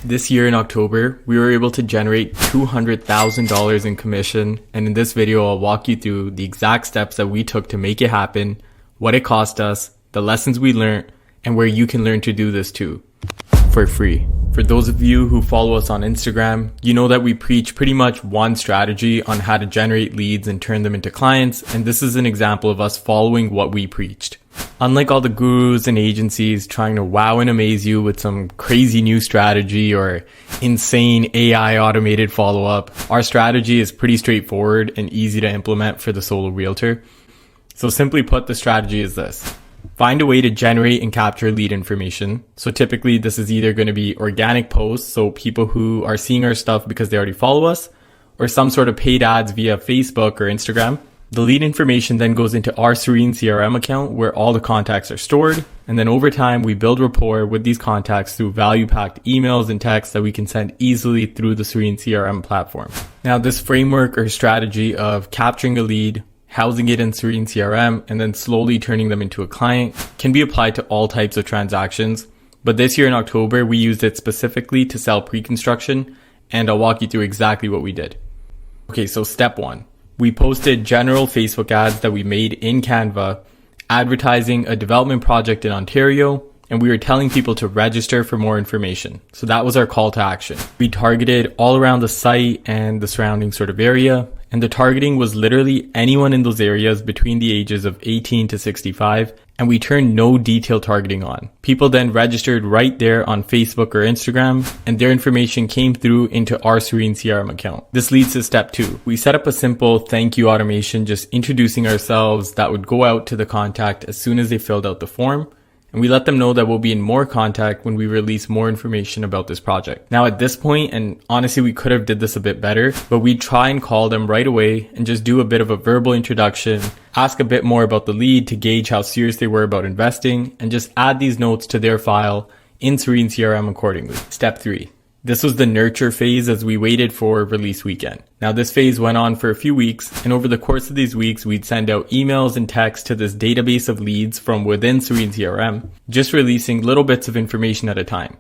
This year in October, we were able to generate $200,000 in commission, and in this video I'll walk you through the exact steps that we took to make it happen, what it cost us, the lessons we learned, and where you can learn to do this too, for free. For those of you who follow us on Instagram, you know that we preach pretty much one strategy on how to generate leads and turn them into clients, and this is an example of us following what we preached. Unlike all the gurus and agencies trying to wow and amaze you with some crazy new strategy or insane AI automated follow-up, our strategy is pretty straightforward and easy to implement for the solo realtor. So simply put, the strategy is this. Find a way to generate and capture lead information. So typically this is either going to be organic posts, so people who are seeing our stuff because they already follow us, or some sort of paid ads via Facebook or Instagram. The lead information then goes into our Serene CRM account where all the contacts are stored. And then over time, we build rapport with these contacts through value-packed emails and texts that we can send easily through the Serene CRM platform. Now, this framework or strategy of capturing a lead, housing it in Serene CRM, and then slowly turning them into a client can be applied to all types of transactions. But this year in October, we used it specifically to sell pre-construction, and I'll walk you through exactly what we did. Okay, so step one. We posted general Facebook ads that we made in Canva, advertising a development project in Ontario, and we were telling people to register for more information. So that was our call to action. We targeted all around the site and the surrounding sort of area, and the targeting was literally anyone in those areas between the ages of 18 to 65, and we turned no detailed targeting on. People then registered right there on Facebook or Instagram, and their information came through into our Serene CRM account. This leads to step two. We set up a simple thank you automation just introducing ourselves that would go out to the contact as soon as they filled out the form. And we let them know that we'll be in more contact when we release more information about this project. Now at this point, and honestly we could have did this a bit better, but we try and call them right away and just do a bit of a verbal introduction, ask a bit more about the lead to gauge how serious they were about investing, and just add these notes to their file in Serene CRM accordingly. Step three. This was the nurture phase as we waited for release weekend. Now this phase went on for a few weeks, and over the course of these weeks, we'd send out emails and texts to this database of leads from within Serene CRM, just releasing little bits of information at a time.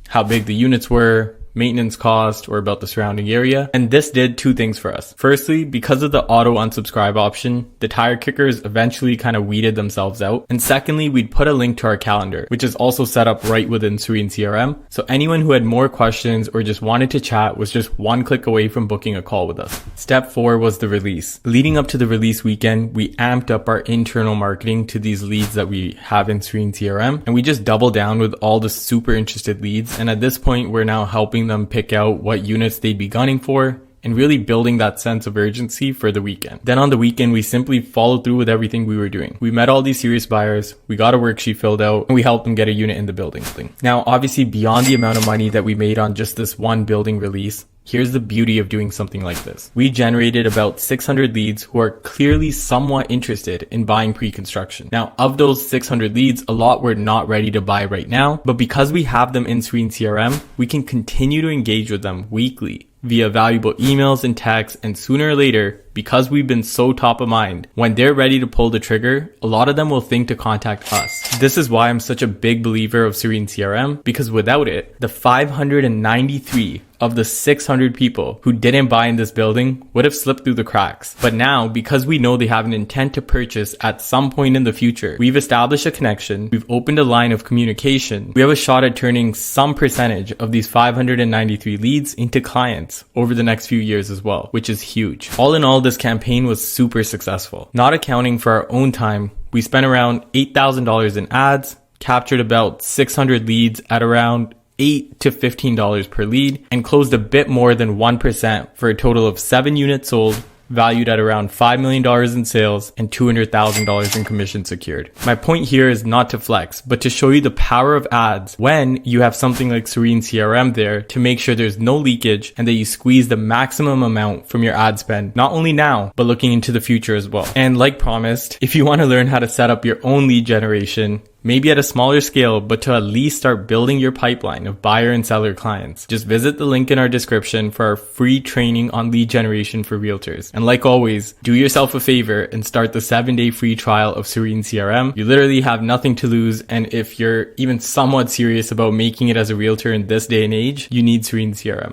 How big the units were, maintenance cost, or about the surrounding area. And this did two things for us. Firstly, because of the auto unsubscribe option, the tire kickers eventually kind of weeded themselves out. And secondly, we'd put a link to our calendar, which is also set up right within Serene CRM. So anyone who had more questions or just wanted to chat was just one click away from booking a call with us. Step four was the release. Leading up to the release weekend, we amped up our internal marketing to these leads that we have in Serene CRM. And we just doubled down with all the super interested leads. And at this point, we're now helping them pick out what units they'd be gunning for and really building that sense of urgency for the weekend. Then on the weekend, we simply followed through with everything we were doing. We met all these serious buyers, we got a worksheet filled out, and we helped them get a unit in the building. Now, obviously beyond the amount of money that we made on just this one building release, here's the beauty of doing something like this. We generated about 600 leads who are clearly somewhat interested in buying pre-construction. Now, of those 600 leads, a lot were not ready to buy right now, but because we have them in Serene CRM, we can continue to engage with them weekly via valuable emails and texts, and sooner or later, because we've been so top of mind, when they're ready to pull the trigger, a lot of them will think to contact us. This is why I'm such a big believer of Serene CRM, because without it, the 593 of the 600 people who didn't buy in this building would have slipped through the cracks. But now, because we know they have an intent to purchase at some point in the future, we've established a connection, we've opened a line of communication, we have a shot at turning some percentage of these 593 leads into clients over the next few years as well, which is huge. All in all, this campaign was super successful. Not accounting for our own time, we spent around $8,000 in ads, captured about 600 leads at around $8 to $15 per lead, and closed a bit more than 1% for a total of 7 units sold, valued at around $5 million in sales and $200,000 in commission secured. My point here is not to flex, but to show you the power of ads when you have something like Serene CRM there to make sure there's no leakage and that you squeeze the maximum amount from your ad spend, not only now, but looking into the future as well. And like promised, if you want to learn how to set up your own lead generation, maybe at a smaller scale, but to at least start building your pipeline of buyer and seller clients. Just visit the link in our description for our free training on lead generation for realtors. And like always, do yourself a favor and start the 7-day free trial of Serene CRM. You literally have nothing to lose, and if you're even somewhat serious about making it as a realtor in this day and age, you need Serene CRM.